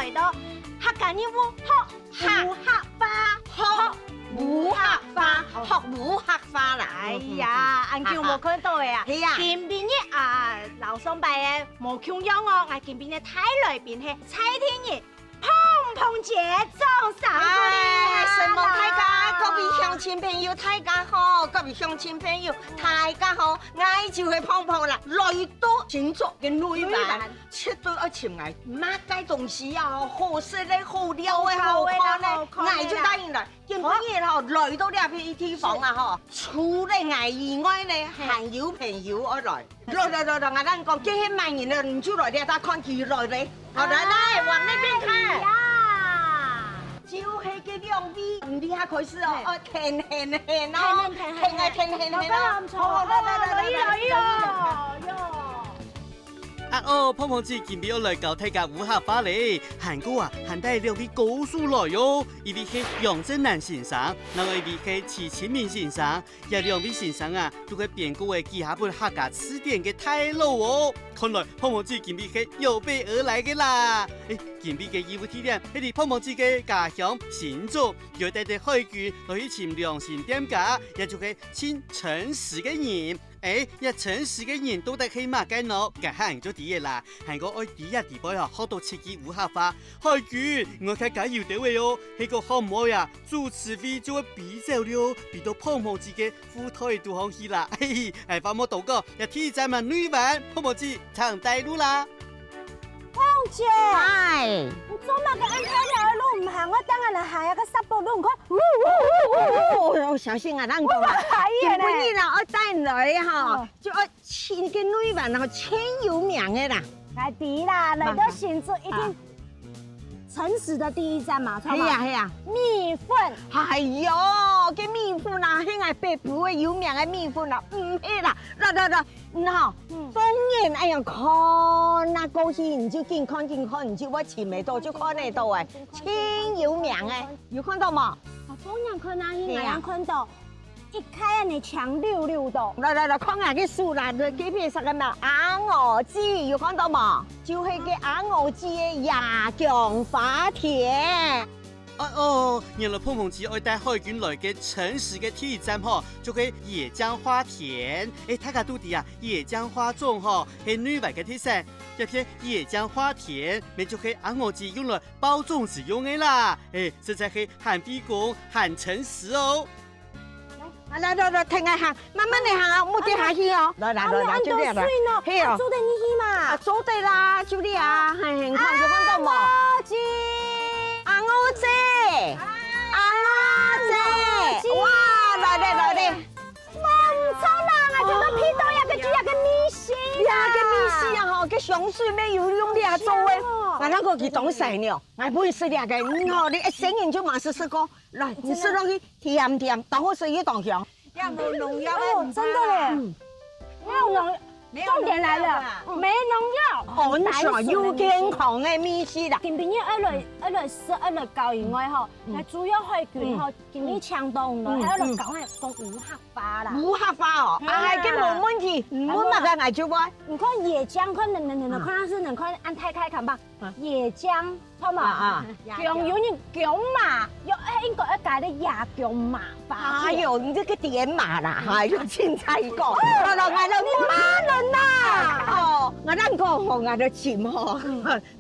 来到客家人物学无客花，學無客花，學無客花啦。哎呀，俺叫冇看到嘅啊！係啊前邊嘅樓上拜嘅冇窮樣哦，俺前邊嘅太來邊係蔡天兒碰碰姐撞上哎，什麼大家各位鄉親朋友大家好，各位鄉親朋友大家好，我就係碰碰啦，來到新竹嘅女版，絕對要請我乜嘅東西啊，好食嘅、好料嘅、好看嘅，我就答應啦。今日來到呢片地方啊，嗬，除了我以外呢，還有朋友而來。來，我講這些萬人啊，唔就來呢，大家看幾來咧？好來，往那邊看。呀！就係嘅兩位，唔厲害開始哦，哦，甜咯，甜好，來喲！啊哦，碰碰子今日要來教大家武俠花咧，韓國啊，還帶兩位高手來喲，一位係楊振南先生，另外一位係齊清明先生，也兩位先生啊，都係編過嘅幾下本客家詞典嘅大佬哦。看來碰碰子今日係有備而來嘅啦。今日嘅義務體驗係啲碰碰子嘅家鄉新竹，要帶啲海軍落去尋良心店家，也就係請誠實嘅人。一誠實嘅人都得起碼嘅喏，嘅行咗啲嘢啦。係我愛啲地方啊，學到設計武俠化。海軍，我睇緊要到嘅喲，係個可唔可以啊？主持會就會比較了，比到碰碰子嘅副台都好去啦。係發冇到過，一天咱們女版碰碰子唱大路啦。碰姐，係。你做乜嘅安排條路唔行？我等下嚟行一個十步路，哦，小心啊，咱講啊，今日啦，我帶來哈，就我請個女版，然後全有名嘅啦。快啲啦，嚟到新竹一定誠實的第一站嘛，錯嘛？係啊，米粉。哎呦，cái米粉啦，係我北部嘅有名嘅米粉啦，唔係啦，嗱，當然哎呀，看那過去你就見看，你就我前面到就看得到誒，全有名嘅，有看到冇？當然看那些人看到，一開啊你強溜溜的。來，看下啲樹啦，幾片色嘅咩？鴨鵝雞有看到冇？就係個鴨鵝雞嘅野薑花田。原來碰碰子愛帶海軍來嘅誠實嘅第一站嗬，就係野薑花田。大家都知啊，野薑花種嗬係女版嘅特色，一片野薑花田，咪就係鴨鵝雞用來包粽子用嘅啦。實在係很卑躬、很誠實哦。來，停下行，慢慢地行啊，唔好下去哦。來，就呢啦，係啊，做得你去嘛？做得啦，就呢啊，係看就看到冇？雞，鴨鵝姐，哇，來咧，唔錯啦，我見到片到一個豬一個米線，啊，個上水咩要用呢做嘅，我那個佢懂晒呢，我不會食呢個，你一醒完就馬上食過，來，你食落去甜，當好食一當香。冇農藥真的嘞，沒有農藥。重點來了，沒農藥，安全又健康嘅米線啦。今年一來食一來教以外吼，係主要海軍吼，今年搶到唔來，一來講係講武俠花啦。武俠花哦，咁冇問題，唔會乜嘅嗌做咩？你看野薑，看能看按太開看吧，野薑，錯嘛？薑有你薑嘛，應該一解啲野薑麻花。哎呦，你這個點麻啦，係要凊彩講，來嗌到媽人啦，哦，我咱講我哋請哦，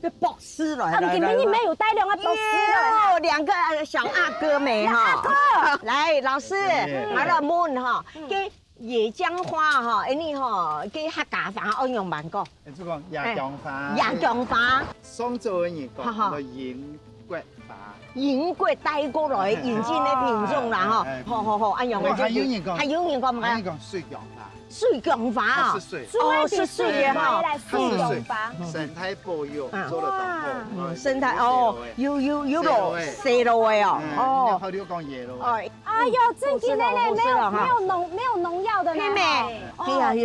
個博士來，今年你沒有帶兩個博士啦，兩個小阿哥沒哈？來，老師，我嚟問哈，嘅野薑花哈，呢個嘅客家話我用萬個，你講野薑花，野薑花，雙州人講個銀桂花。銀桂帶過來引進嘅品種啦，嗬，好，哎呀，我還有人講，還有人講咩？講水薑花，水薑花啊，是水嘅哈，水薑花，生態保育做得當好，生態哦，要落蛇路嘅哦，好啲講嘢咯，哎呦，正經的咧，沒有農藥的咧，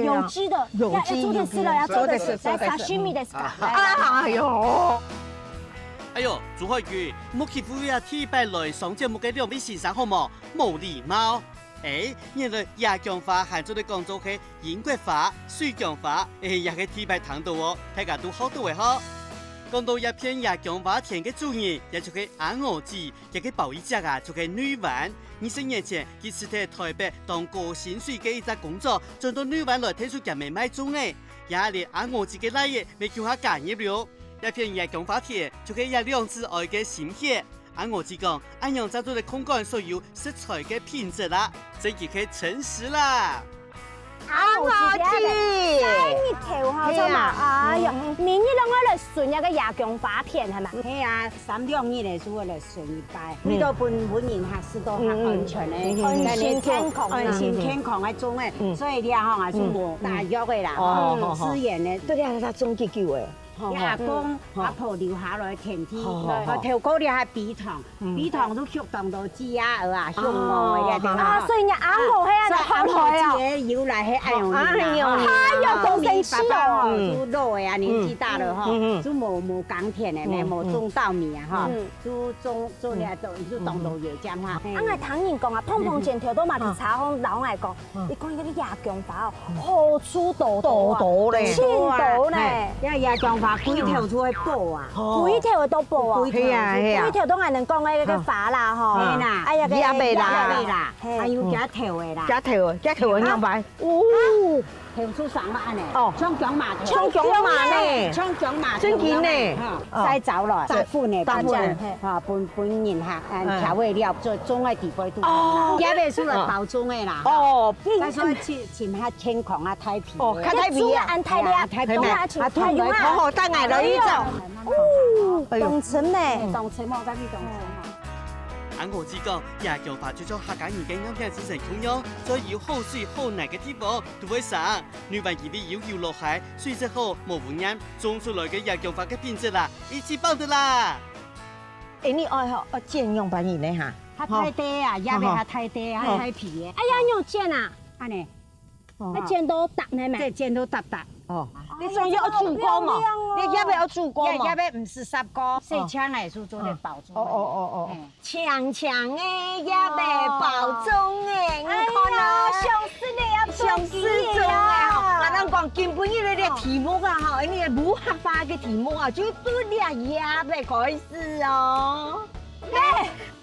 有機的，要做的是了，要做的是，來沙西米的是吧？哎呦，朱海軍，冇欺負啊！T 拜來上節目嘅兩位先生好冇？冇禮貌。原來野薑花係做啲講做嘅銀桂花、水薑花，也係 T 拜糖度哦，大家都好多嘅呵。講到一片夜薑花田嘅主人，也就是安娥子，一個保育者啊，就是女灣。20年前，佢辭退台北當高薪水嘅一隻工作，轉到女灣來睇出人民賣種嘅。也連安娥子嘅奶爺未叫下介入了。一片夜薑花田，就是一兩隻愛嘅心血。安娥子講，安陽揸到嚟控管所有食材嘅品質啦，這就可以誠實啦。安娥子，生日頭好咗嘛？哎呀，明日兩個嚟順一個夜薑花田係嘛？係啊，3、2日嚟做嚟順一擺，呢度本人客是都係安全嘅，安心健康，安心健康嘅種嘅，所以你啊係做無大藥嘅啦，資源嘅，對你係種幾久嘅？阿公阿婆留下來田地，我頭嗰啲係比糖，比糖都學當到雞啊鵝啊，香鵝嘅啊，所以你安娥係啊，安娥節要嚟係安陽年啊，哎呀，咁神奇哦！做老嘅啊，年紀大了哈，做冇耕田嘅咧，冇種稻米啊哈，做咧做當到嘢咁哈。我係聽人講啊，碰碰前頭都嘛係茶行老外講，你講嗰啲夜薑花哦，好粗多多咧，青多咧，因為夜薑花幾條都係補啊，幾條都補啊，係啊係啊，幾條都係能講嘅嗰個花啦嗬，係啦，哎呀，野味啦，還有幾條嘅啦，幾條嘅樣擺，哦。條出上馬呢？哦，槍薑麻，槍薑麻呢？槍薑麻，真見呢？曬走來，搭款呢？搭款，嚇，本人客調味料，再種喺地杯度。哦，野味出嚟包裝嘅啦。哦，所以前下青狂啊，太皮。哦，太皮啊，安太咧，太皮啊，啊，同佢好好得挨到呢隻。哦，凍青呢？凍青冇得呢凍青。安娥子講，夜薑花最早客家人嘅啱聽精神供養，再要好水好泥嘅地方都會生。女灣以為要搖落海，水質好冇污染，種出來嘅夜薑花嘅品質啦，一起棒的啦。誒，你愛學剪用把嘢呢嚇？它太低啊，野味它太低啊，太皮嘅。哎呀，用剪啊？安尼，那剪都搭呢咩？即係剪到搭搭。哦，你仲要煮過嘛？你野味有煮過嘛？野味唔是濕過，細槍嚟做嚟包裝。哦，長長嘅野味包裝嘅，哎呀，想死你啊！想死咗啊！我哋講根本呢啲題目啊，嚇，呢啲冇合法嘅題目啊，就對啲野味開始哦。咩？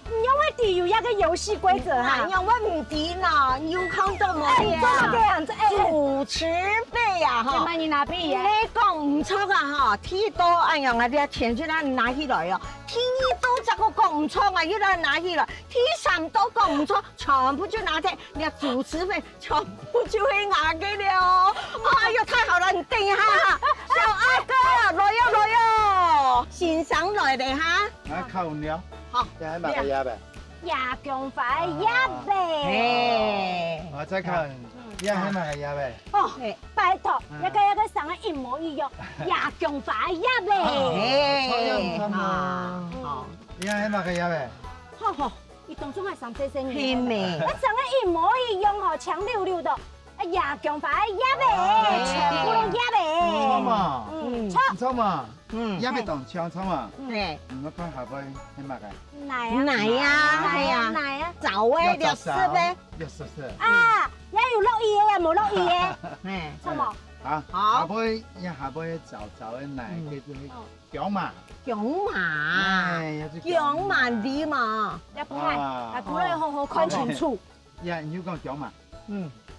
因為地有一個遊戲規則哈，因為唔掂啦，要看到冇嘢啊，主持費啊，哈，咁你拿俾嘢？你講唔錯啊，哈，睇到哎呀，我啲錢出嚟拿起來啊，睇到這個講唔錯啊，一來拿起來，睇三都講唔錯，全部就拿起，你主持費全部就係拿嘅了，哎呀，太好了，你等一下，小阿哥，來喲，欣賞來的哈，來靠料，好，又係乜嘅嘢呗？夜薑花野味，我再看，又係乜嘅嘢呗？哦，拜託，一個生得一模一樣，夜薑花野味，好，又係乜嘅嘢呗？呵，你當中係上細聲嘅，偏咩？一生得一模一樣哦，長溜溜的，夜薑花野味，全部都野味，錯嘛？錯嘛？野味當槍錯嘛？誒，我講下杯係乜嘅？奶啊，奶啊，走誒，就濕咧，要濕濕。啊，也有落葉嘅，又冇落葉嘅，錯冇？啊，下杯走嘅奶叫做薑麻。薑麻，薑麻啲嘛，一盤，啊，估你好好看清楚。要講薑麻。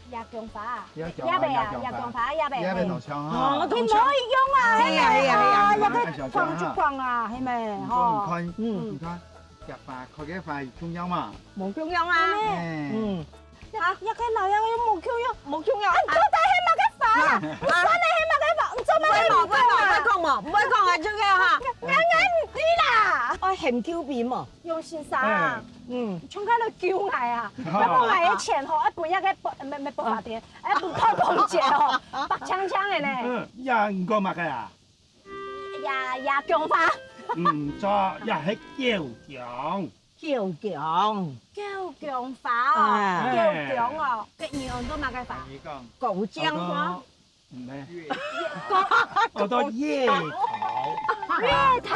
夜薑花啊，野味啊，夜薑花野味。野味當槍啊！你唔可以用啊，係啊，一個放就放啊，係咪？唔看，唔看，夾飯，佢嘅飯中央嘛。冇中央啊，嚇，一個男人要冇中央，冇中央。到底係乜嘅飯啊？我想你係乜嘅飯？唔做乜嘅飯？唔會講係中央嚇，啱唔知啦。我嫌挑扁喎。楊先生，從喺度叫嗌啊！一部係嘅前後，一半一個咩博發店，一半泡泡姐哦，白槍槍嘅咧。呀，唔講乜嘅呀？夜薑花。唔錯，呀係叫薑。叫薑花哦，叫薑哦，嘅樣都乜嘅飯？你講狗漿花，唔係，好多椰頭。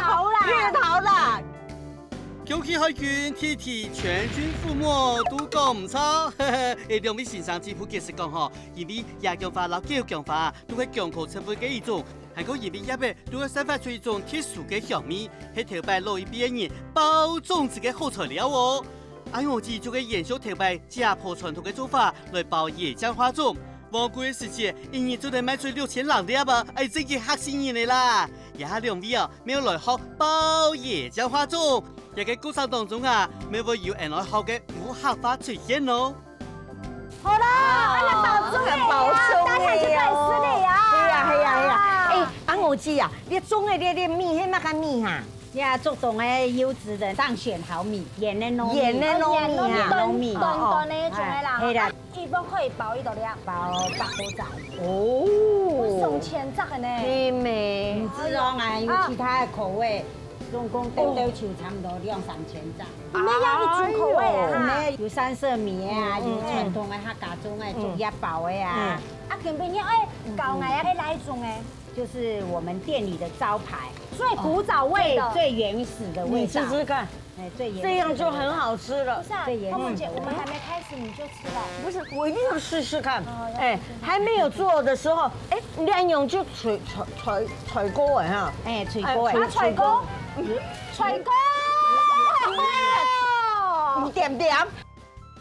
月頭啦。恭喜海軍 TT 全軍覆沒，都講唔錯。兩位先生師傅解釋講嗬，因為夜薑花、老叫薑花都係薑科成分嘅一種。还个因为也呗都要散发出一种特殊的香味，是头摆老一边人包粽子的好材料哦。俺我记就个研究头摆家婆传统的做法来包椰浆花粽。旺季的时节，一年就能卖出6000两粒吧，哎，真嘅吓死人的啦！也下两位啊，没有来學包椰漿花粽，也嘅過程當中啊，沒會有人來學嘅五合花出現咯。好啦，俺嚟包粽嘅，大家就開始嚟啊！係啊！哎，俺我知啊，你種的你米係乜個米哈？呀，做冬的优质的當選好米，鹽的糯米，鹽的糯米啊糯米，短短的種的啦，係啦，一般可以包一道料，包8個仔。哦，送錢值的呢。係咩唔？知道啊，有其他的口味，總共兜就差不多2、3千隻。你們要一種口味啊？咩有三色米啊，有傳統的客家種的，做一包的啊。啊，前邊要搞嗌啊，哪一種誒？就是我們店裡的招牌，最古早味的，最原始的味道。你試試看，哎，最原始的這樣就很好吃了不。是啊，最原始泡沫姐，我們還沒開始你就吃了。不是，我一定要試試看。哎，還沒有做的時候，哎，兩樣就吹鍋哎哈。哎，吹鍋啊，吹鍋，吹鍋，唔掂掂。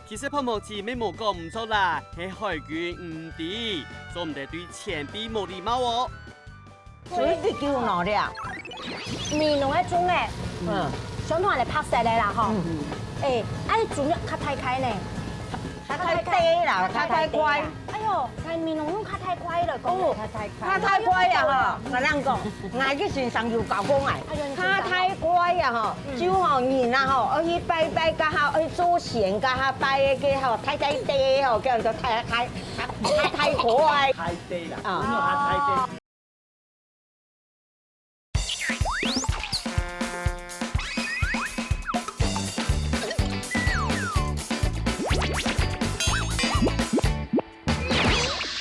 其實泡沫紙咩冇講唔錯啦，係海軍唔啲，做唔得對前輩冇禮貌哦。所以你叫哪的啊？面濃一種誒，嗯，想同人哋拍攝嘅啦嗬。誒，啊你煮得較太開呢？它太低啦，它太乖。哎呦，係面濃用較太開了，講它太乖啊哈！我啷講，我去船上要教講哎，它太乖啊哈，就吼人啊吼，我去拜家下，去做善家下拜嘅吼，太低吼，叫人做太乖。太低啦，啊因為它太低。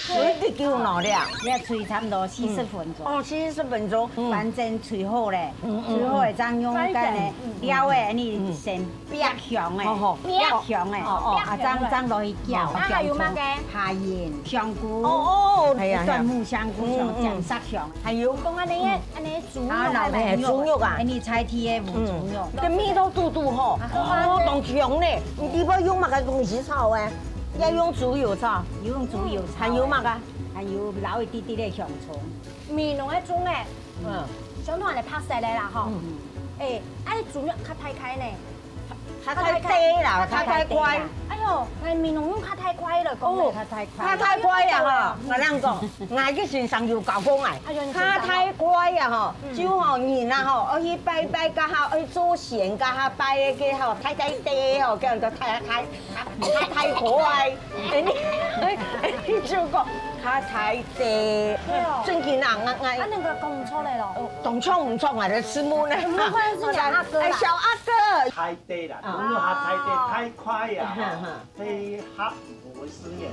所以你叫哪的啊？要吹差不多40分鐘。哦，40分鐘。反正吹好咧，吹好會當用緊咧料誒，你先煸香誒，煸香誒，啊裝落去攪，還有乜嘅？下鹽、香菇，哦，係啊，蒜木香菇香醬色香，還有講安尼煮肉啊係豬肉啊，你菜鐵嘅無豬肉，個味道嘟嘟吼，哦，當香咧，你要用乜嘅東西炒誒？要用豬油炒，用豬油炒，還有乜嘅？還有撈一啲啲嘅香葱，面濃一種誒，嗯，想同人哋拍攝嘅啦嗬。誒，啊你煮得較太開呢？它太低啦，它太乖。哎呦，係面濃用較太開了，講它太乖啊哈！我啷講，我去船上要教講哎，它太乖啊哈，就吼人啊吼，我去拜家下，去做善家下拜嘅吼，太低吼，叫人做太乖。你就講它太低，最近啊啊那個講唔出嚟咯。懂錯唔錯，我哋吃木呢？我們關係是兩阿哥啦。小阿哥。太低啦，因為它太低太快啊，係黑唔會思念。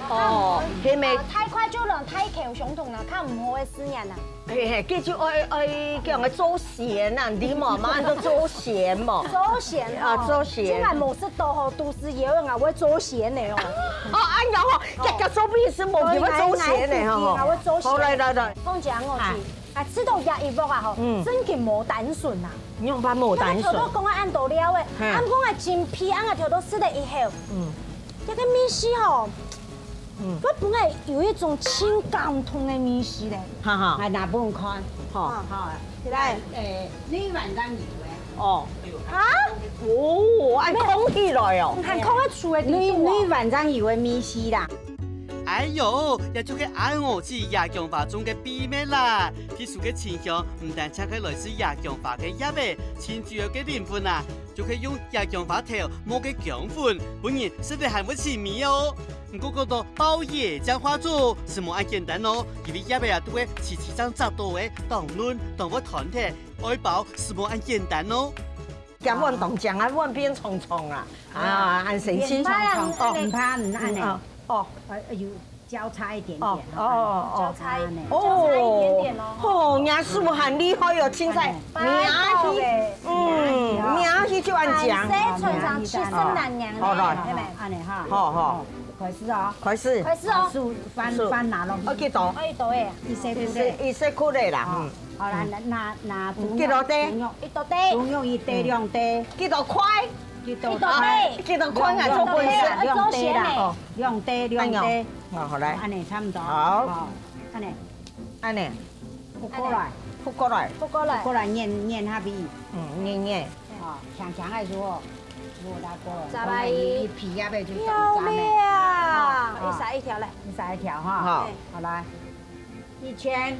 哦，係咪？太快就能太強相同啦，較唔好嘅思人啊。係，記住愛叫人做善啊，你嘛嘛都做善嘛。做善啊，做善。今日冇識到嗬，都市嘢啊，我會做善嚟哦。哦，哎呀嗬，日日做邊事冇叫佢做善嚟嗬。好嚟嚟嚟。講講我知，啊，知道日一波啊嗬，真嘅冇膽順啊。用把冇膽順。我講啊按道理啊喂，按講啊真皮，按啊條都撕得以後，一個米絲嗬。佢本來有一種清感痛的米絲咧，哈哈，係哪本看？好，來你晚上以為？哦，啊？哦，按空起來哦，係講得出嘅你晚上以為米絲啦？哎呦，也就係按我知夜姜花中嘅秘密啦！特殊嘅清香唔但只係來自夜姜花嘅葉味，前主要嘅靈魂啊，就係用夜姜花頭磨嘅薑粉，本人食得係會甜味哦。唔過講到包椰漿花粽是冇咁簡單哦，因為葉味啊都會齊張紮到嘅，當嫩當個團體，愛包是冇咁簡單哦。咁運動醬啊，運變重重啊，啊，按成千重重，哦，唔怕唔按呢。哦，有交叉一點點，交叉一點點咯。哦，人師傅很厲害哦，青菜名氣就按醬。傳上去生男人咧，係咪？按呢哈。好好。快是哦，開始。快是哦，数翻拿落去，我記到，可以倒诶，一些不意思对。意思苦的啦。哦，好啦，拿幾多滴？一倒地，中用一滴兩滴，幾多塊？幾多一倒地，幾多塊啊？做半式。兩滴啦，兩滴兩滴，好嚟，安尼差唔多。好，安尼安尼，覆過來，覆過來，不過來覆，過來捏下邊，捏捏。哦，強強愛做，如果大過，再來一皮也被就漂長亮，一撒一條嘞，你撒一條哈，好，好來，一圈，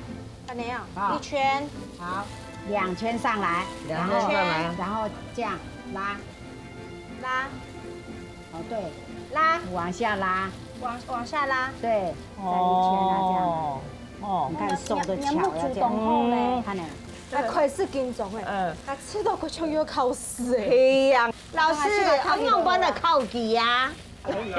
看那樣，好一圈，好，2圈上來，兩圈上來然後這樣拉，拉哦對，拉，往下拉，往下拉，對，再一圈啊這樣。哦你看手的你木巧要这主動後样，嘞，看呢，還快是緊張誒，嗯，還吃到個像要考試誒，係啊。老師，我用幫你考記啊。本來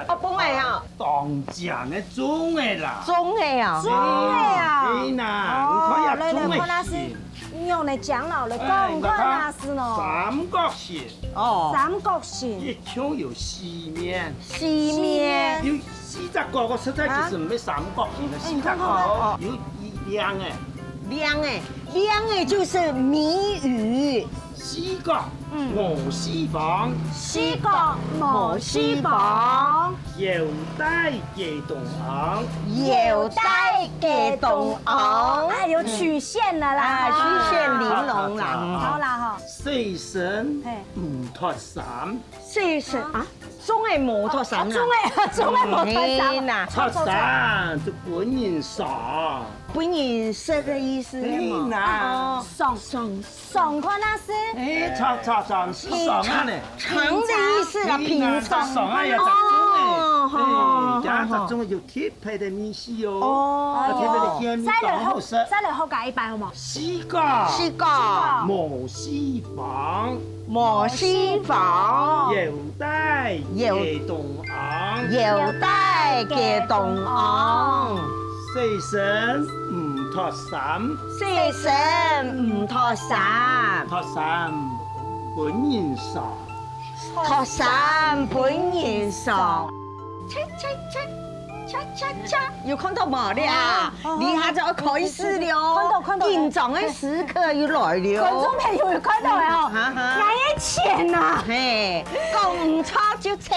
哦，本來啊，當獎的中的啦。中的啊。中的啊，係啦，你看下中看那是的線，用嚟講老了，講看那是喏，三角線，哦，三角形，一圈有四面，四面。有40個，我實在就是唔係三角形的40個，有兩嘅，兩的，兩的就是謎語。四個無絲房，四角無絲房，腰帶嘅洞昂，腰帶嘅洞昂，哎，有曲線了啦，啊，曲線玲瓏啦。好啦哈，四神嘿唔脱衫，四神啊，中的摩托傘啊。中嘅冇睇衫，啦，脱衫就本人爽，本人色的意思係嘛。啦，爽快那是，誒，擦是爽啊呢。長的意思啦，平常。爽啊，有哦雜種嘅，加雜種嘅要貼配的面試哦，哦，貼配的面再嚟好，講好食。再嚟好解一擺好冇？四個，四個無絲房，摩絲房，腰帶嘅洞昂，腰帶嘅洞昂，四神唔脱衫，四神唔托衫，脱衫本人爽。托衫本人爽。有看到冇啦？你下就開始了，看到緊張的時刻要來觀了眾。朋友看到嘅哦，眼一錢呐，嘿，講唔錯就切。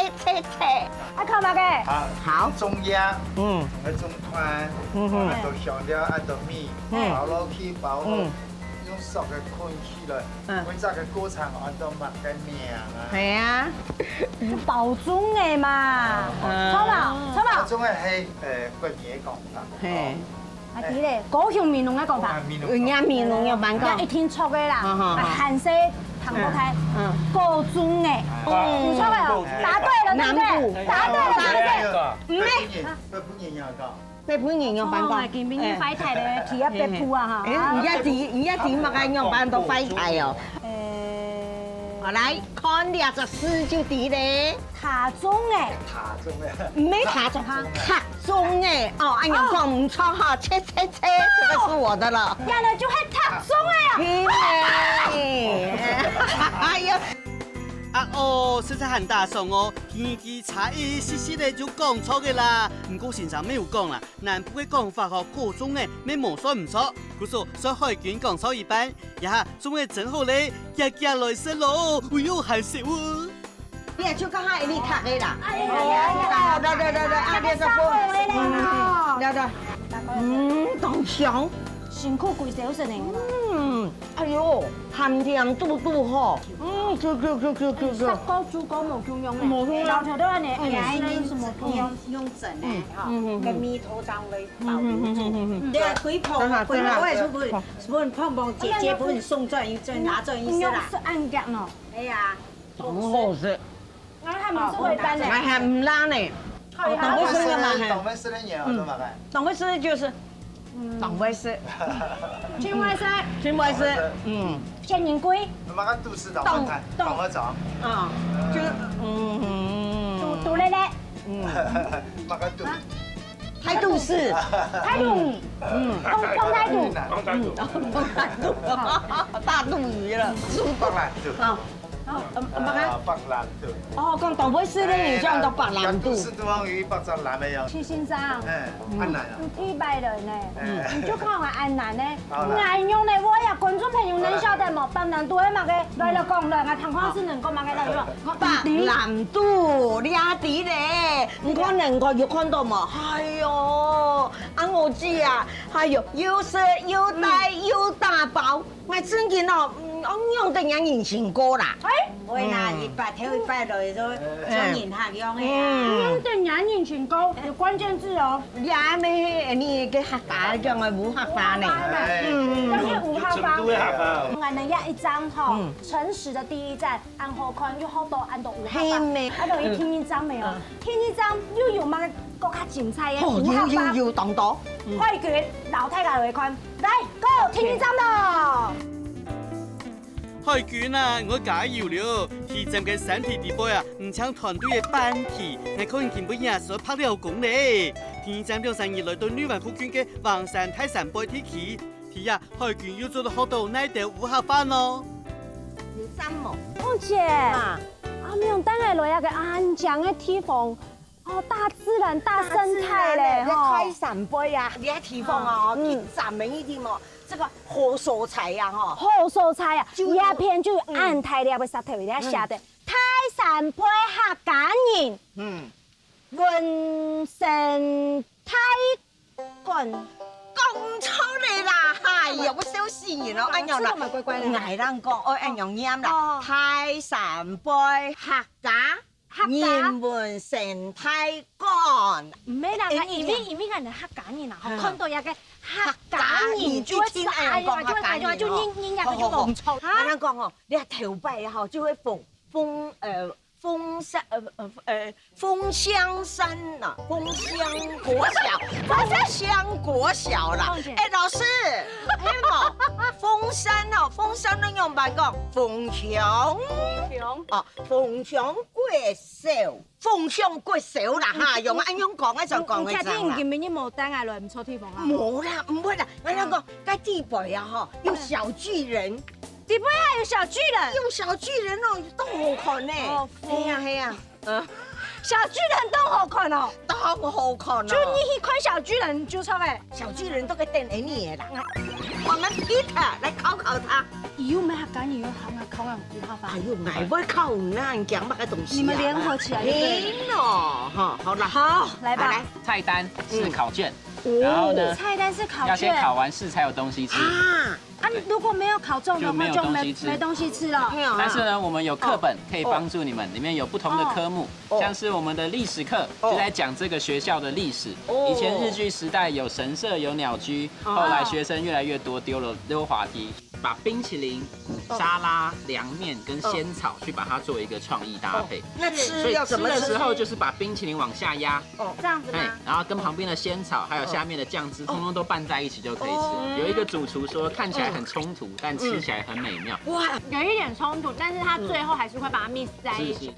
啊靠嘛嘅，好中央，嗯同埋中寬，啊到香料，啊到米，包落去，包落用熟嘅困起來，每隻嘅過程按到麥嘅名啊。係啊，包中嘅嘛，錯嘛，種嘅係個嘢講法。係。啊啲咧，高雄面濃嘅講法，人家面濃有版一講。天錯嘅啦，啊韓式糖不開，嗯。高中嘅，唔錯嘅哦，答對了，對不對？答對了，對不對？唔係，佢本人有講。日本人用版哦，講。見面快睇咧，企一別鋪啊誒，而家點乜嘅用版到快睇哦？我來看兩隻詩就啲咧。塔中嘅，塔中嘅。唔係塔中，塔中嘅哦，阿陽講唔錯哈，切，這個是我的了。原來就係塔中嘅啊！哎呀，啊哦，實在很大聲哦，天氣差一絲絲的就講錯嘅啦。唔過先生沒有講啦，南部嘅講法和各種嘅咩冇錯唔錯，故所所海軍講錯一半，呀，種嘅真好咧，日來食咯，會有限食喎。你就講下你卡嘅啦。哎呀，對，啊，你就當香。辛苦幾小時呢？哎呦，鹹甜嘟吼，就。砂鍋煮過冇中用嘅，老頭都話你眼睛是冇中用。用整的哈，跟米頭當為包。對啊，鬼婆，我也是不是碰碰姐姐不是送這一拿這一用啦。是按夾喏，哎呀，好好食，我係咪是會班我嘅？還唔辣呢。黨威斯的嘢我都買嘅。黨威斯就是黨威斯，全威式，全威斯，天然龜，你買個都市黨威睇，黨威長。啊，就是杜咧咧，買個都。太都市，太杜，東太杜，講緊大肚魚了，當然就。北南渡。哦，講大尾獅咧，然之後到白南渡。是多方魚北站南的樣。七星山，安南啊。你睇白人呢？你就看下安南呢，好啦南用的我呀，觀眾朋友能曉得冇？北南渡的嘛個來了講了，我談話是能講嘛個來了。白南渡倆啲咧，唔可能個月看到嘛？係哦，我知啊，係喲，又色又大又大包，我真見哦，我用得人人情歌啦。會啦，一百條一百來都人客用的啊。用對人人情高有關鍵字哦。倆咩？你嘅客家叫我冇客家呢？但是五號房，成都的客家。我哋要一張吼，誠實的第一站，按好看有好多按到五號房。啊，等於聽一張沒有？聽一張又有乜更加精彩嘅五號房？要當多。開卷老太太來看，來 Go 聽一張咯。開卷啊，我加油了！提站嘅身體地位啊，唔像團隊嘅班體，我可能見本日所拍了功咧。提站兩三日來到女環附近嘅黃山泰山杯天氣，提呀開卷要做到好到奈到五號飯咯。有三毛。鳳姐，啊，沒有等下來一個安靜嘅地方，哦，大自然、大生態咧，開山杯啊，呢啲地方啊，見站明一點哦，這個好蔬菜啊，嗬。好蔬菜啊！一片就按泰了嘅石頭咧寫的泰山杯客家人，溫城泰棍。講出嚟啦，係有個小事然咯，一樣啦，咪乖乖咧。捱人講，我一樣啱啦，泰山杯客家。人文成泰幹，唔係啦，而邊個人客家人啊？看到一個客家人就會哎呀，就會就認人就講錯。我哋講哦，你係頭擺嗬，就會豐香山呐，豐香國小啦。哎，老師，哎嘛，豐山哦，豐山你用白講，鳳翔哦，鳳翔國小，鳳翔國小啦嚇，用安樣講咧就講嘅咋啦。唔見面你冇帶來唔錯地方啊？冇啦，唔會啦，我哋講，嗰地擺啊嗬，有小巨人。地背還有小巨人，有小巨人哦，都好看呢。係啊，小巨人都好看哦，都好看哦。就你去看小巨人就錯誒。小巨人都個電影嚟啦。我們 Peter 來考考他。有沒客家人有考俺五號房？哎呦，我不會考那講乜嘅東西。你們聯合起來。聯哦，哈，好啦，好，來吧。菜單是考卷，然後呢，菜單是考要先卷。考完試才有東西吃。啊，如果沒有考中的話，就沒東西吃了。但是呢，我們有課本可以幫助你們，裡面有不同的科目，像是我們的歷史課，就在講這個學校的歷史。以前日據時代有神社有鳥居，後來學生越來越多，丟了溜滑梯，把冰淇淋、沙拉、涼麵跟仙草去把它做一個創意搭配。那所以吃的時候就是把冰淇淋往下壓，這樣子嗎？然後跟旁邊的仙草還有下面的醬汁，通通都拌在一起就可以吃。有一個主廚說，看起來很衝突，但吃起來很美妙。哇，有一點衝突，但是他最後還是會把它 mix 在一起。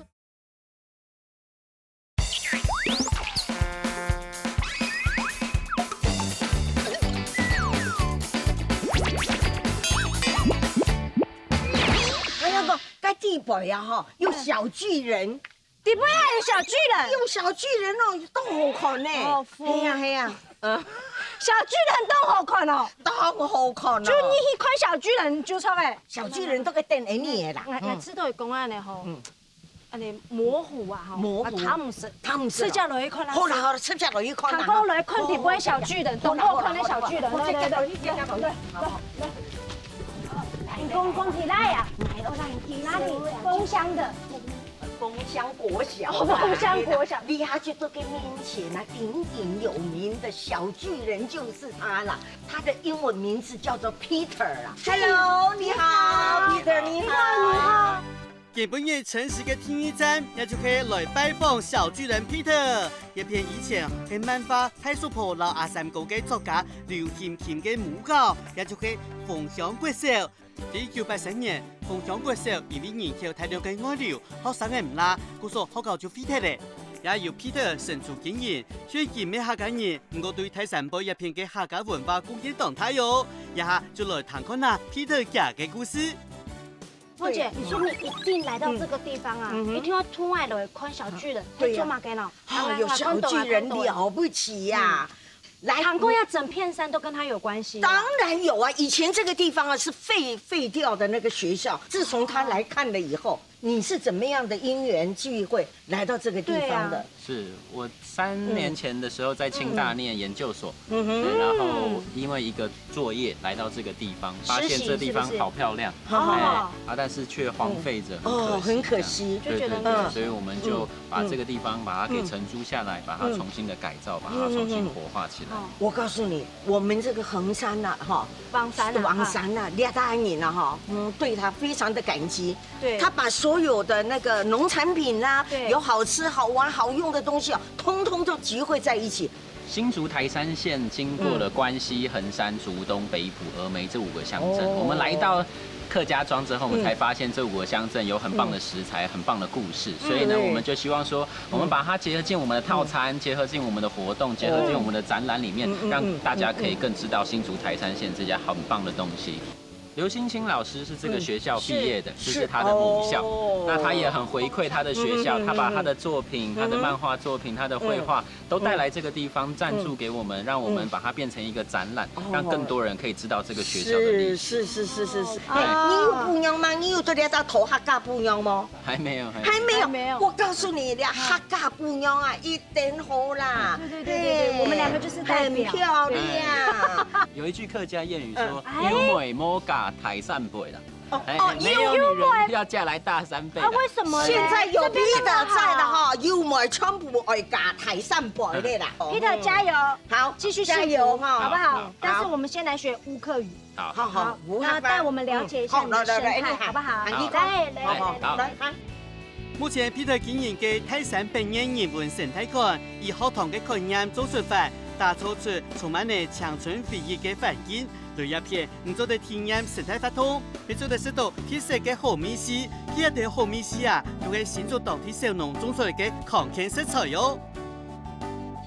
地擺啊哈，有小巨人，地背還有小巨人，有小巨人哦，都好看呢。係啊，小巨人都好看哦，都好看哦。就你去看小巨人就錯誒。小巨人都個電影嚟啦。我知道佢講安尼吼，安尼模糊啊吼，模糊。他唔識，吃只落去看啦。好啦，吃只落去看啦。他講落去看地背小巨人，都好看的小巨人。對。講起來呀，我讓你去哪裡？豐香的，豐香國小。豐香國小，你還覺得個面前啊，鼎鼎有名的小巨人就是他啦。他的英文名字叫做 Peter 啦。Hello， 你好 ，Peter， 你好。日本嘅城市嘅第一站，也就可以來拜訪小巨人 Peter。一篇以前係漫畫太叔婆老阿三哥嘅作家劉謙謙嘅母校，也就係豐香國小。1983年，豐香國小因為人口大量嘅外流，學生嘅唔拉，故所學校就廢退咧。也由 Peter 身處經營，雖然咩客家人，唔過對泰山杯一片嘅客家文化貢獻動態喲。一下就來談看下 Peter 家嘅故事。凤姐，你说你一进来到这个地方啊，一听到突然的看小巨人，对呀做嘛给呢？有小巨人了不起呀！来，韩国要整片山都跟他有关系。当然有啊，以前这个地方啊是废掉的那个学校，自从他来看了以后，你是怎么样的因缘聚会来到这个地方的？是我3年前的时候在清大念研究所，对，然后因为一个作业来到这个地方，发现这地方好漂亮，但是却荒废着，很可惜，对对对，所以我们就把这个地方把它给承租下来，把它重新的改造，把它重新活化起来。我告诉你，我们这个衡山呐，王山呐，廖大安人呐，对他非常的感激。对，他把所有的那个农产品啦，对，有好吃、好玩、好用的东西啊，通通都集汇在一起。新竹台山县经过了关西、衡山、竹东、北埔、峨眉这5个乡镇，我们来到客家庄之后，我们才发现这5个乡镇有很棒的食材、很棒的故事，所以呢，我们就希望说，我们把它结合进我们的套餐，结合进我们的活动，结合进我们的展览里面，让大家可以更知道新竹台山县这家很棒的东西。刘欣清老师是这个学校毕业的，这是他的母校。那他也很回馈他的学校，他把他的作品、他的漫画作品、他的绘画都带来这个地方赞助给我们，让我们把它变成一个展览，让更多人可以知道这个学校的历史。是。你有不一样吗？你有对你到头客家不一样吗？还没有。我告诉你，客家不一样啊，一定好啦。对，我们2个就是代表，很漂亮。有一句客家谚语说：“有美莫嫁台山辈啦。”没有女人要嫁来大山辈。为什么？现在有 Peter 在的哈，有美全部爱嫁台山辈的啦。Peter 加油，好，继续加油哈，好不好？但是我们先来学乌克语。好，那带我们了解一下你的生态，好不好？来。目前 Peter 經營嘅泰山本源人文生態館，以學堂嘅概念做出發，打造出充滿了鄉村回憶嘅環境。對一片唔做得體驗生態發通，並做得識到特色嘅好米絲，呢一條好米絲啊，都係新竹當地小農種出嚟嘅康健食材喲。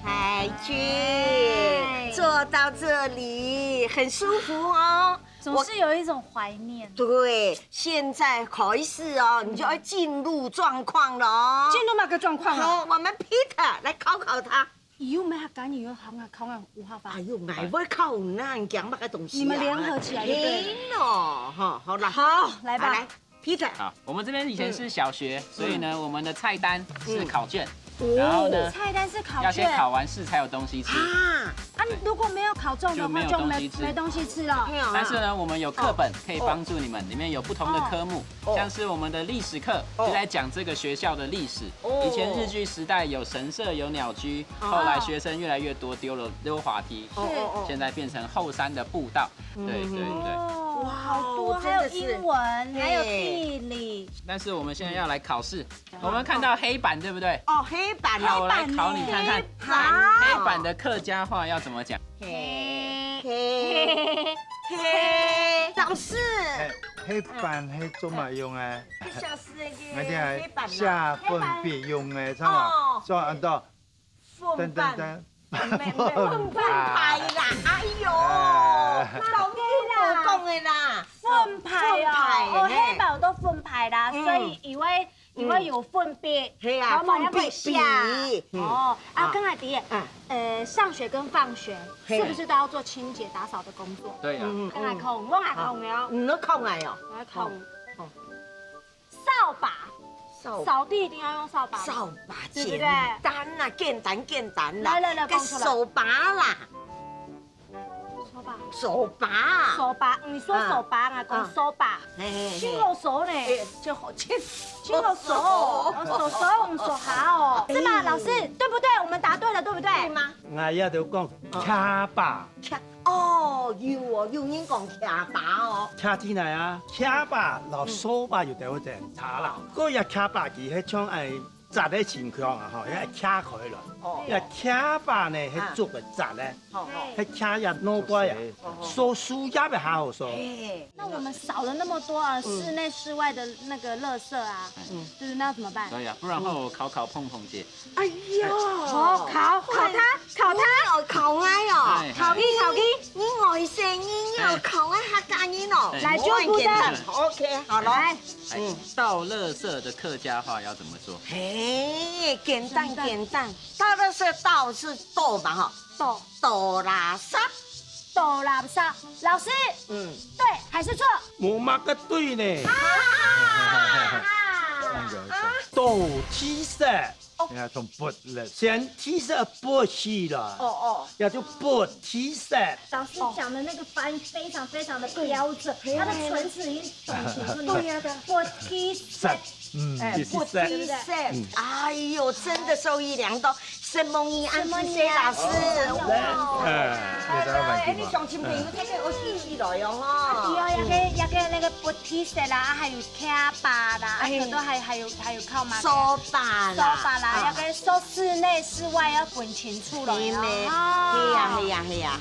海君坐到這裡很舒服哦。總是有一種懷念。對，現在開始哦，你就要進入狀況了哦。進入哪個狀況啊？好，我們 Peter 來考考他。以後咩客家語考5號吧。哎呦，愛會考難講乜個東西啊？你們聯合起來就對了。哈，好了，好，來吧。來 ，Peter。好，我們這邊以前是小學，所以呢，我們的菜單是考卷。然後呢，菜單是考卷，要先考完試才有東西吃啊！如果沒有考中的話，就沒東西吃了。但是呢，我們有課本可以幫助你們，裡面有不同的科目，像是我們的歷史課，就在講這個學校的歷史。以前日據時代有神社有鳥居，後來學生越來越多，丟了溜滑梯，現在變成後山的步道。對。哇，好多，還有英文，還有地理。但是我們現在要來考試，我們看到黑板，對不對？哦，黑板好，我來考你看看，黑板的客家話要怎麼講？嘿，老師，黑板係做乜用啊？小師我哋係下分別用嘅，知嘛？做按到糞牌啦，哎呦，老師啦，講嘅啦，糞牌哦，黑板都糞牌啦，所以以為有糞筆，糞筆哦，剛才迪，上學跟放學是不是都要做清潔打掃的工作？對呀。剛才空，我還空了，唔都空嚟哦，我還空。掃把，掃地一定要用掃把。掃把對不對？簡單啦。來，講出來。手把啦。手把，你說手把啊，講手把，親口手呢，就好親手用手下哦，是嗎？老師，對不對？我們答對了，對不對？對嗎？我要就講卡把，哦，要應講卡把哦，卡天嚟啊，卡把落手把就掉正查啦，嗰日卡把佢係將杂的情况啊，吼，要卡开了，要卡把呢，迄做个杂咧，迄卡也脑瓜呀，收书也要好好收。那我们少了那么多室内室外的那个垃圾啊，就是那要怎么办？可以啊，不然后考碰碰姐。哎呦，哦，烤它，烤爱哦，烤鸡，你外声音哦，烤爱客家人哦，来就不的 OK， 好了。来，倒垃圾的客家话要怎么说？嘿，简单，倒垃圾倒是倒嘛哈，倒垃圾，倒垃圾。老师，对还是错？冇乜个对呢，倒 T 恤，你看从不了，先 T 恤剥去了，要就剥 T 恤。老师讲的那个发音非常的标准，他的唇齿已经懂清楚。对呀的，我踢散，不低色，哎呦，真的受益良多。沈梦怡安子谢老师，你相亲朋友睇睇我记起来哟哈。有个那个不踢色啦，还有卡巴啦，很多还有靠吗？梳把啦，要跟收室内室外要滚清楚了。嘿呀。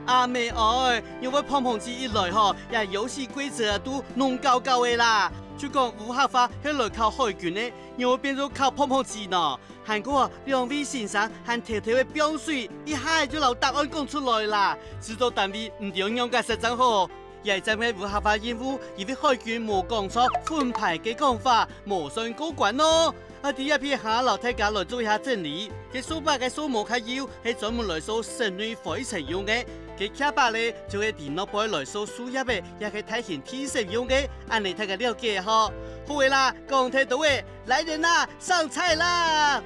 阿妹哎，因为碰碰机一来吼，呀游戏规则都弄搞的啦。就讲武侠话，迄来靠海军呢，又变做靠碰碰机呢。韩国两位先生和条条的标水，一下就留答案讲出来啦。指导单位唔用样嘅实证好，也係真嘅武侠话任务，因为海军冇讲错分派嘅讲法，冇信過關咯。第一批下樓睇下來做一下整理，佢數百嘅數目較要係專門來數省內非常用嘅。佢卡巴咧就係電腦背來數輸入嘅，也係體現體適用嘅，按你睇個了解嗬。好嘅啦，講睇到嘅，來人啦，上菜啦！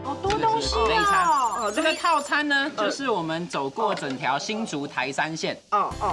好多東西内餐哦。这个套餐呢，就是我们走过整条新竹台三线。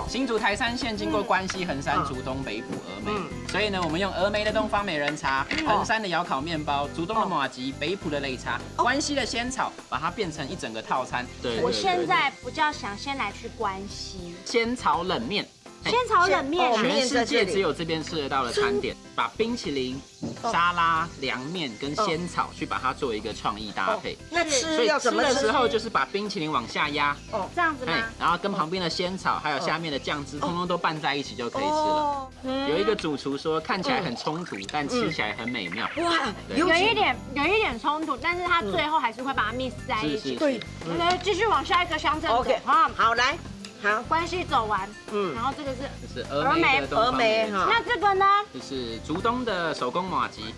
新竹台三线经过关西、横山、竹东、北埔、峨眉，所以呢，我们用峨眉的东方美人茶、横山的窑烤面包、竹东的麻糬、北埔的擂茶、关西的仙草，把它变成一整个套餐。对，我现在比较想先来去关西仙草冷面。仙草冷面啊，全世界只有这边吃得到的餐点，把冰淇淋、沙拉、凉面跟仙草去把它做一个创意搭配。那所以吃吃要怎么的时吃？候就是把冰淇淋往下压，这样子吗？然后跟旁边的仙草还有下面的酱汁，通通都拌在一起就可以吃了。有一个主厨说，看起来很冲突，但吃起来很美妙。哇，有一点冲突，但是它最后还是会把它 mix 在一起。对，那继续往下一个乡镇走。 OK， 好来。好，关西走完，然后这个是峨眉的东方美人茶，那这个呢？就是竹东的手工麻糬。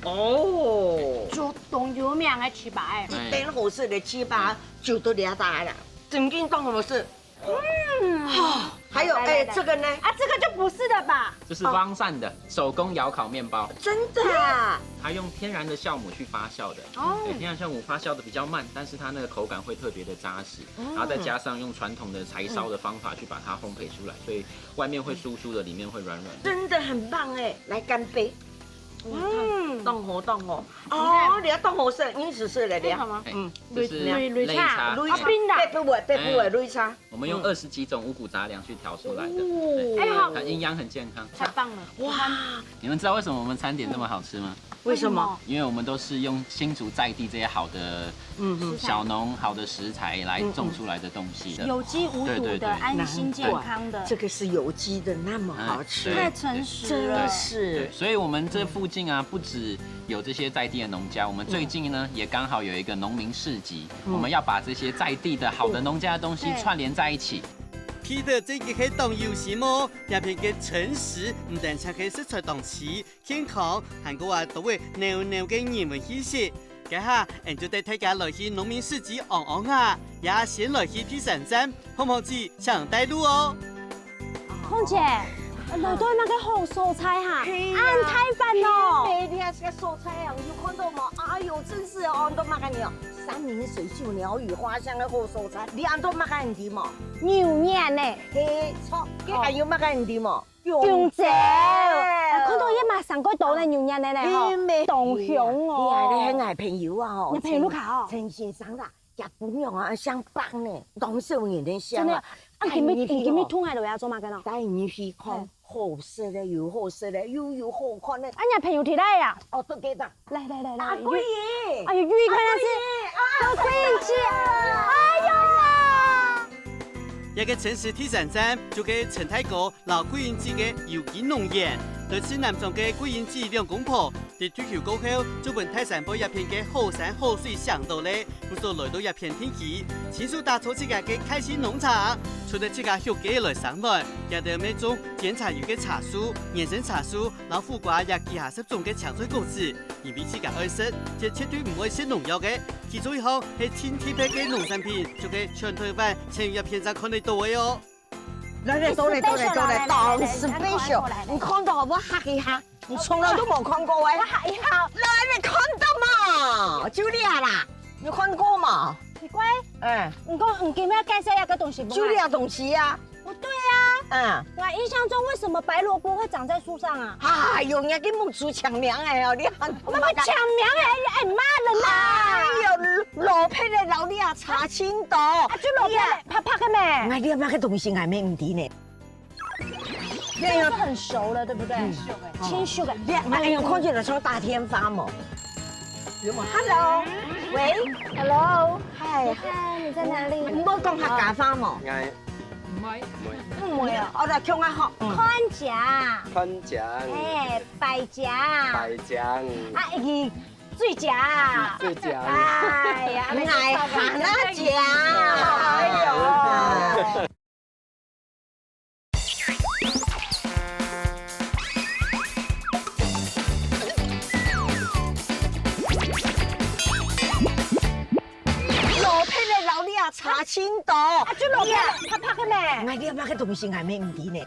竹东有名的糍粑，一边好吃的糍粑就都了大了，整间东好吃。还有这个呢？啊，这个就不是的吧？这是汪善的手工窑烤面包，真的啊！它用天然的酵母去发酵的，天然酵母发酵的比较慢，但是它那个口感会特别的扎实，然后再加上用传统的柴烧的方法去把它烘焙出来，所以外面会酥酥的，里面会软软的，真的很棒哎！来干杯！冻好，你要冻好色，你只是来了。这是擂茶，冰的，北部的擂茶，我们用20几种五谷杂粮去调出来的，好，它营养很健康，太棒了！哇，你们知道为什么我们餐点这么好吃吗？为什么？因为我们都是用新竹在地这些好的小农、好的食材来种出来的东西的，有机无毒的、安心健康的，这个是有机的，那么好吃，太诚实了，是。所以我们这附近啊，不止有这些在地的农家，我们最近呢也刚好有一个农民市集，我们要把这些在地的好的农家的东西串联在一起。Peter 這個係當有時麼？入邊嘅誠實唔但係佢食材當齊、健康，韓國話都會牛嘅人文氣息。家下，人就帶大家來去農民市集昂昂啊，也先來去第三站碰碰機搶帶路哦。空姐，來到那個好蔬菜哈，安泰飯哦。每天這個蔬菜啊，有看到嗎？哎呦，真是哦，都乜嘅鳥，山明水秀、鳥語花香嘅好蔬菜，你安都乜嘅人啲麼？牛年呢？嘿，錯，佢還有乜嘅人啲麼？香蕉，看到一馬上個島咧，牛年咧吼，東香哦。你係愛朋友啊哦，你朋友卡哦，陳先生啦，日本人啊，相幫呢，當少年的香啊。啊，今日吞下落要做嘛个喏？帶你去看好色的，又好色的，又好看的。啊，你朋友提来呀？哦，都記得。来，阿貴爺，哎呦，玉看那是桂英姐，哎呦！一個城市第3站就係陳太哥老桂英姐嘅有機農園，來自南莊嘅桂英姐兩公婆，喺退休過後就揾泰山坡一片嘅好山好水想到咧，不所來到一片天氣，親手打造自家嘅開心農場，除咗自家學嘅來上來，也得每種檢查有嘅茶樹、野生茶樹、老苦瓜也幾下10種嘅香水果子，因為自家愛食，這絕對唔會食農藥嘅。其中一項係千天配嘅農產品，就係全台灣前一片就看得到嘅哦。來，當 special，你看到我嚇一下，你從來都冇看過誒。我嚇一下，來，你看到嘛？就你啦，你看過嘛？奇怪，嗯，唔記咩介紹一個東西冇？就你東西啊。不對啊，嗯。我印象中為什麼白蘿蔔會長在樹上啊？哎呦，人家給木竹搶名哎哦，你看。我們搶名哎，罵人啦！哎呦，老配的老李啊，查清楚。啊，就蘿蔔拍拍嘅咩？我你那個東西還沒唔啲呢。這個是很熟了，對不對？清秀的。哎呦，看見了像大天花嘛。Hello， 喂 Hello， 嗨，你在哪裡？唔好講客家話嘛。唔會啊，我嚟講下學。寬甲，寬獎，哎，白甲，大獎，啊，一個水甲，最獎。哎呀，愛喊啊講，哎呦。查清楚，啊，就蘿蔔拍拍嘅咩？我你那個東西還沒唔啲呢。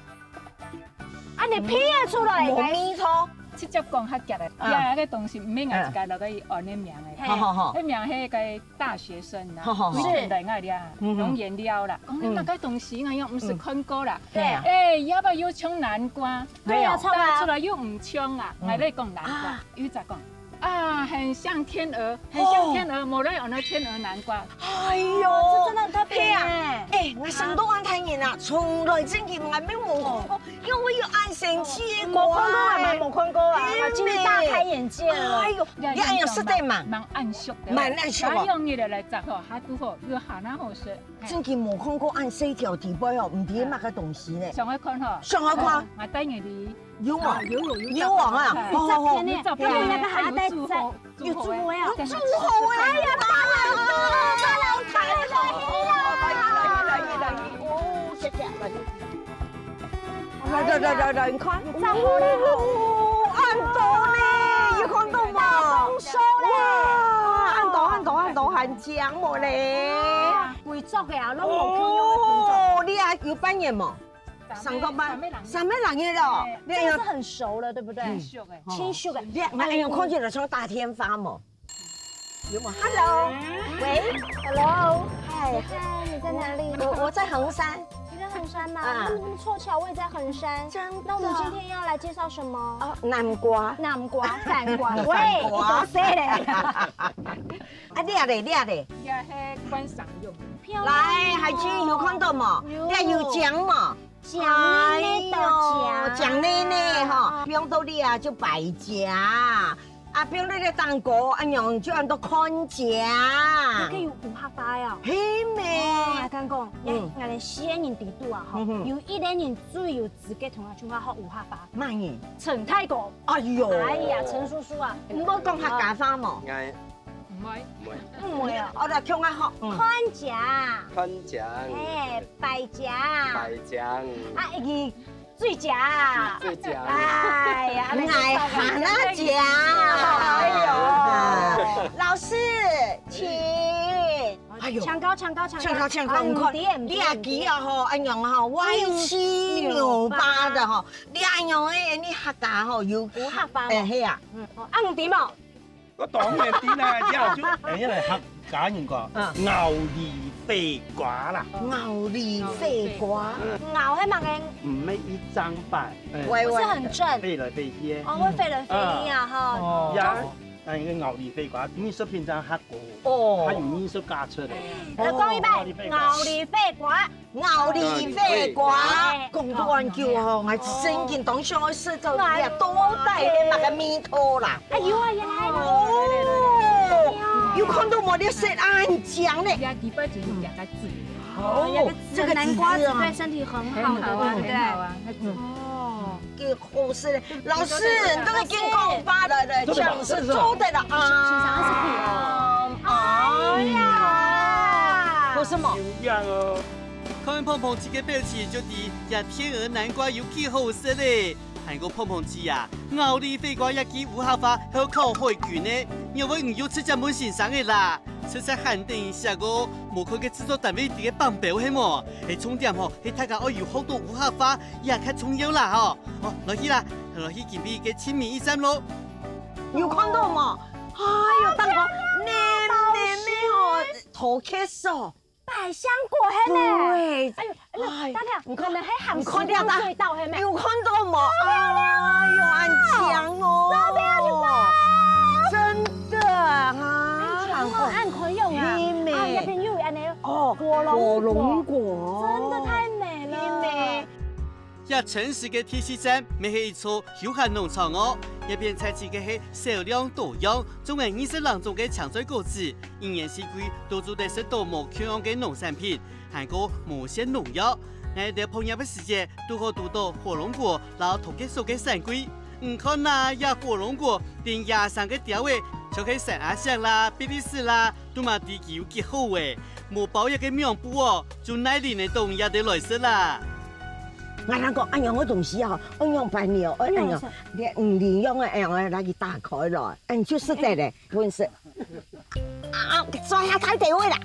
啊，你批得出來冇嘅？咪錯。直接講客家嘅，呀，個東西唔免我自家落去按你名嘅，迄名迄個大學生啦，規天來我哋啊，用顏料啦，講你那個東西我又唔是看過啦，哎，要不要又搶南瓜？對啊，打出來又唔搶啊，我哋講南瓜，又再講。啊，很像天鵝，很像天鵝，冇人有那天鵝南瓜。哎呦，這真的很特別啊！哎，哎，我上到安泰人啊，從來真係我沒冇看過，因為有愛神結果啊，冇看過啊，我今天大開眼界了。哎呦，你愛用實在嘛？蠻暗熟的，蠻暗熟啊。用你嚟嚟摘嗬，還都好，又好那好食。真係冇看過按細條地杯哦，唔知乜個東西呢？上海看嗬，上海看，我帶你哋。有啊，有啊，照片呢？照片那個還帶在有豬頭呀，豬頭哎呀，大老太來，哦，謝謝。來，你看，你照好咧，按到咧，有看到嘛？豐收咧，按到，很獎我咧。貴族嘅啊，攏冇偏用嘅品種。哦，你啊有半年嘛？上個班，上咩人嘅咯？這個是很熟了，對不對？清秀嘅，我用看起來像大天花嘛。有冇 ？Hello， 喂 ，Hello， 嗨，你在哪裡？我在衡山。你在衡山嗎？那麼湊巧我也在衡山。真的？那我們今天要來介紹什麼？哦，南瓜。南瓜，南瓜，喂，你多說咧。啊，你啊咧。呀，係觀賞用。來，海軍有看到嘛？你有獎嘛？獎呢度獎呢哈，不用到你啊就白獎，啊不用你嘅蛋糕，按樣就按到看獎。你可以有500塊啊。係咩？我講，我哋西安人地度啊，有一個人最有資格同我唱歌學500塊。乜嘢？陳太公。哎呦！哎呀，陳叔叔啊，唔好講客家話嘛。唔會啊，我哋唱下學。寬甲。寬獎，哎，白甲。大獎，啊，一個水甲。最獎。哎呀，愛喊啊獎。哎呦！老師，請。哎呦！唱高，唔看你阿幾啊吼，按樣吼歪七扭八的吼，你按樣誒，你客家吼有500塊嘛。係啊。紅點啊。我當嘅點啊，之後就因為客家人講牛兒飛瓜啦，牛兒飛瓜，牛係乜嘅？唔係一張板，不是很正，飛來飛去嘅。哦，會飛來飛去啊，哈。那个牛脷肺瓜，你说平常喝过，哦它有你说加出来。講一擺，牛脷肺瓜，牛脷肺瓜，講到完叫吼，我真見當上去食就呀多大的那個面拖啦。哎呦啊，原來哦，有看到冇？你食安醬呢？呀，第八集有两个字，哦，这个南瓜子啊對身體很好的，對不對？啊。哦，幾好食咧！老師，你都係健康法的咧，這樣是做的啦啊！哎呀，為什麼？一樣哦。看碰碰鸡嘅表情就知呀，天鹅南瓜有幾好食咧。韓國碰碰雞呀，牛脷肺瓜一支烏合法好靠海權呢，因為唔要吃只滿先生嘅啦。實在限定下個無佢嘅製作單位啲嘅綁標係麼？係重點吼，係大家要有好多烏合法也較重要啦吼。哦，落去啦，落去準備嘅親密一站咯。有看到嗎？哎呦，等我黏黏的吼，頭殼素。百香果係咩？對，哎呦，哎等下，你可能喺鹹你看水到隧道係咩？有看到嗎？哎呦，很強哦！這邊要去吧？真的啊！按可用啊！美啊，入邊有安尼哦，火龍果，真的太美了。美。呀，城市嘅鐵西站咪係一處休閒農場哦，入邊採取嘅係少量多樣，總係20人種嘅搶水果子，一年四季都做得食到無缺氧嘅農產品，韓國無限農藥。我哋碰入嘅時節，都可讀到火龍果，然後土雞素嘅sản季。唔看呐，呀火龍果連野生嘅調味，就係三亞香啦、比利時啦，都嘛地球幾好誒，無包一個苗圃哦，就耐年嘅冬也得來食啦。我那個按樣嘅東西啊，按樣擺料，按樣你用嘅按樣來去打開來，按就是的嘞，本是。啊，抓下太地位啦，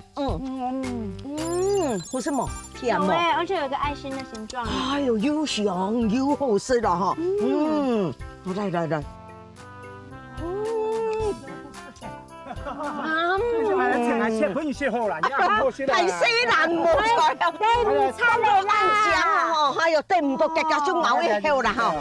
為什麼？甜嗎？而且有一個愛心的形狀。哎呦，又香又好食啦哈！來。切盆切好啦，太死人冇錯，你差你爛醬哦，還有對唔到格格中咬一口啦哈！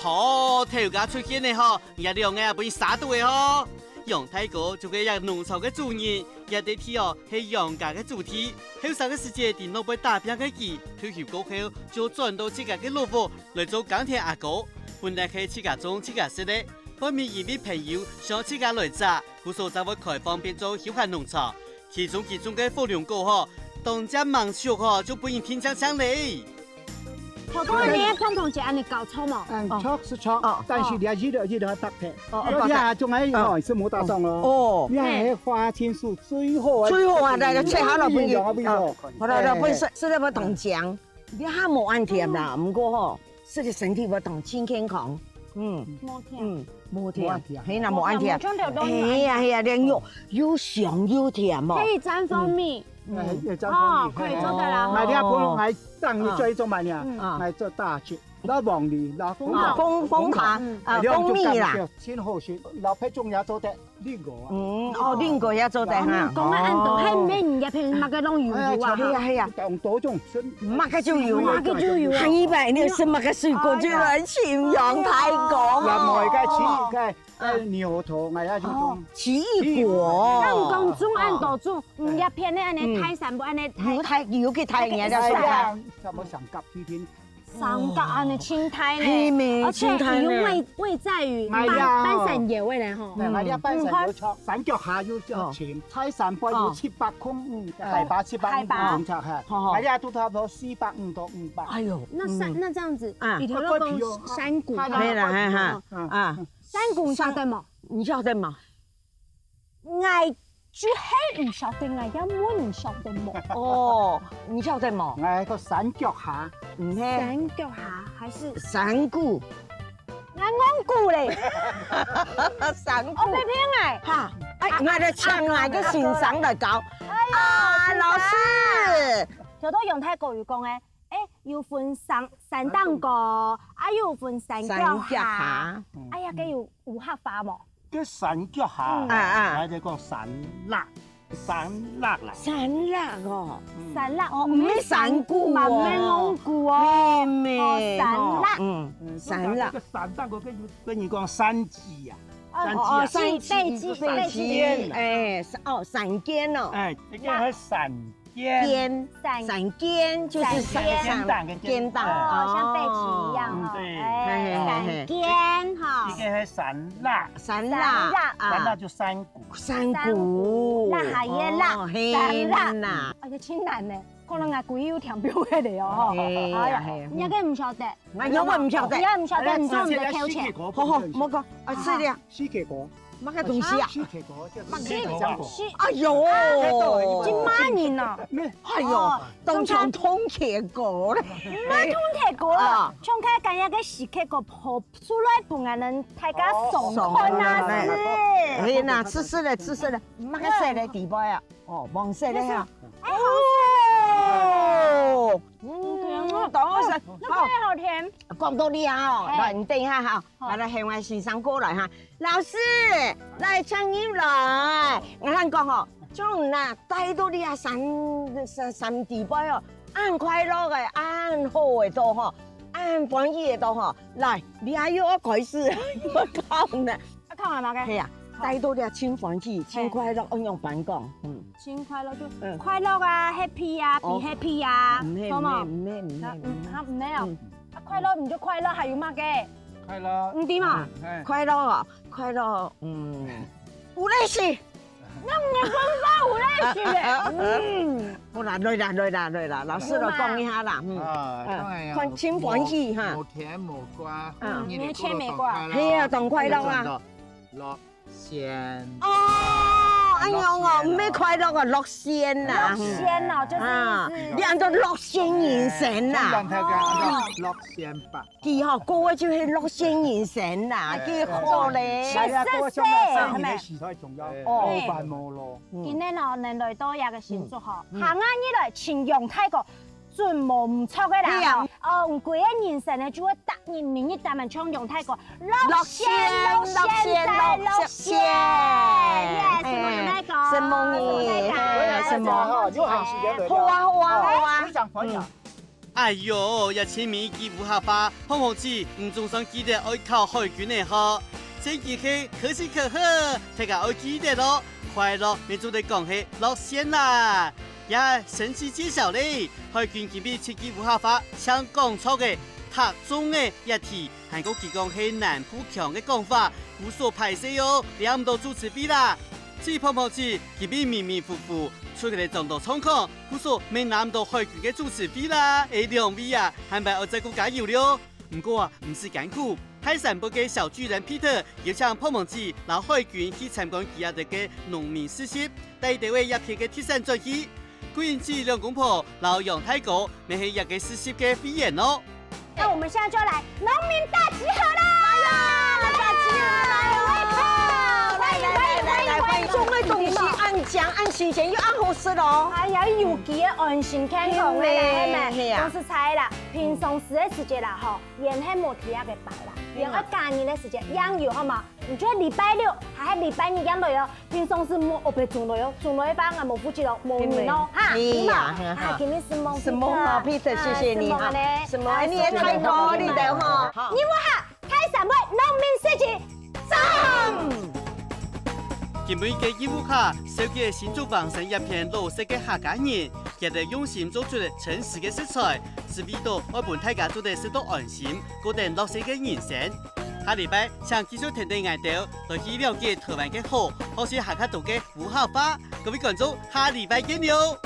好，頭家出現嘅嗬，日兩個俾殺到嘅嗬。楊太哥做嘅日農場嘅主人，日地天哦係楊家嘅主題。後生嘅時節，電腦被打拼嘅機，退休過後就轉到自家嘅老婆嚟做鋼鐵阿哥。本來係自家種自家食嘅，後面因為朋友想自家來摘，故所就會開放變做休閒農場。其中嘅火龍果嗬，當家忙熟嗬就不用天槍槍嚟。頭哥，你嘅碰碰姐安尼搞錯冇？錯是錯，但是你要熱得得嘅。哦，呀，仲係哦，是冇打上咯。哦，你係花青素最好啊！最好啊，嚟切下落去。我嚟本食得要當醬，你下冇安甜啦，唔過嗬，食嘅身體要當健康。冇甜。冇甜，係啦冇安甜。係呀，靚肉又香又甜哦。可以沾蜂蜜。哦，可以做得啦。我哋阿婆係等你最做乜嘢？係做大隻，攞黃梨，攞蜂糖蜂蜜啦。先好選，攞批中也做得呢個啊。呢個也做得嚇。講緊印度係咩？入邊乜嘅弄油啊？係啊。當多種，乜嘅就有啊。係咪你食乜嘅水果就來潛陽太講？嗱，我而家似牛頭，我而家種奇異果。按公種按度種，唔入片咧，安尼太散不安尼太要嘅太嘢就係啊，差唔多上夾呢邊。上格安尼青苔咧，而且有味在於半山野味咧吼。我哋半山有錯，山腳下要錢，太山坡要700空，大把700公尺係，我哋都差唔多450到500。哎呦，那這樣子，裡頭那個山谷，係啦，山谷曉得冇？唔曉得嘛？我煮係唔曉得，我一碗唔曉得冇。哦，唔曉得冇？我喺個山腳下，唔係山腳下還是山谷？我講古嘞，山谷。我被騙嚇！我哋請我嘅先生嚟教。啊，老師，就都用泰國語講嘅，要分山當個，要分山腳下。哎呀，佢要烏合法冇？嘅山腳下，我哋個山辣嚟。山辣哦，山辣哦，唔係山菇喎，唔係昂菇哦，山辣，山辣。個山當個跟住講山雞啊。山鸡，哎，山尖哦，哎，这个是伞尖，伞尖就是尖蛋跟尖蛋哦，像背鳍一样哈。对哎，伞尖哈。这个是伞辣，山辣就山谷，辣海椰辣，山辣。辣，哎呀，真难呢，可能啊鬼有填表迄个哦。哎呀，你个唔晓得，我唔晓得，你唔晓得，唔知唔得扣钱。好，冇講，是的，西茄果，乜嘅東西啊？西茄果就是哎呦，真馬年啊！哎呦，當場通茄果咧，唔係通鐵果啦，衝開緊一個時刻個破出來本來能大家送開那是。哎呐，吃了，乜嘅色咧地包啊？哦，黃色咧嚇。哦，等我食，好甜。講到你啊，哦，來你等一下哈，來向我先生過來哈。老師，來請你來，我聽講哦，將嗱帶到你啊三地包哦，按快樂嘅，按好嘅多嗬，按歡喜嘅多嗬。來，你還要我開始，我講呢，看下嘛嘅。係啊。帶到你輕歡喜、輕快樂，用板講，輕快樂就快樂啊 ，happy 啊，be happy 啊，好冇？唔咩啊？快樂唔就快樂，還有乜嘅？快樂，唔點啊？快樂啊，快樂，有利是，那唔係分花有利是嘅。好啦，對啦，老師就講一下啦，看輕歡喜哈，冇甜冇瓜，沒甜沒瓜，係啊，當快樂啊，落仙。哦，哎呦我唔係快樂啊，落仙啊，落仙哦，就是你按照落仙現成啊，落仙吧，佢嗬個個就係落仙現成啊，幾好咧，係咪？時態仲有哦飯冇咯，今日咯，人類多嘢嘅慶祝嗬，行啱呢來前陽泰國。盡無唔錯嘅啦，唔貴嘅現成咧，就會突然明日大文唱用泰國落仙，什麼嘢？什麼？有限時間好啊！非常歡迎。哎呦，日前面記無下花，碰碰子唔仲想記得愛考海軍嘅嗬，這幾期可喜可賀，大家愛記得咯，快樂你做得講係落仙啦。也神奇揭曉咧，海軍今比設計無下花，像講錯嘅塔中嘅一題，韓國佢講係南浦強嘅講法，無所排斥喲，兩唔到主持比啦。至於碰碰子，佢比迷迷糊糊，出嚟撞到衝抗，無所未南到海軍嘅主持比啦，兩位啊，係咪我再顧加油了？唔過啊，唔是艱苦。海山部嘅小巨人 Peter 要請碰碰子，讓海軍去參觀佢哋嘅農民實習，帶隊為一片嘅鐵山轉去。貴人子兩公婆，老楊太哥，咪係一個實習嘅飛燕咯。那我們現在就來農民大集合啦！大集合來，歡迎！種嘅東西按獎按新鮮又按好食咯。哎呀，有機嘅安心健康咧，係啊，都是菜啦。平常時嘅時節啦，吼，鹽係冇提下嘅白啦。然後假日嘅時節養油好嘛？唔知禮拜六還係禮拜日養落哦。平常時冇學被種落哦，種落一班啊冇負責咯，冇人咯，哈，係嘛？今日是蒙 Peter，謝謝你哈。什麼？你也太過你的哈。你我哈，開山位農民市集上。今每嘅義務卡，收嘅新竹黃生一片綠色嘅客家人，佢哋用心做出嚟誠實嘅食材，是為到我伴大家做得食到安心，過定綠色嘅人生。下禮拜想繼續聽聽愛豆，來去了解台灣嘅好，好似客家島嘅武俠花，各位觀眾下禮拜見了。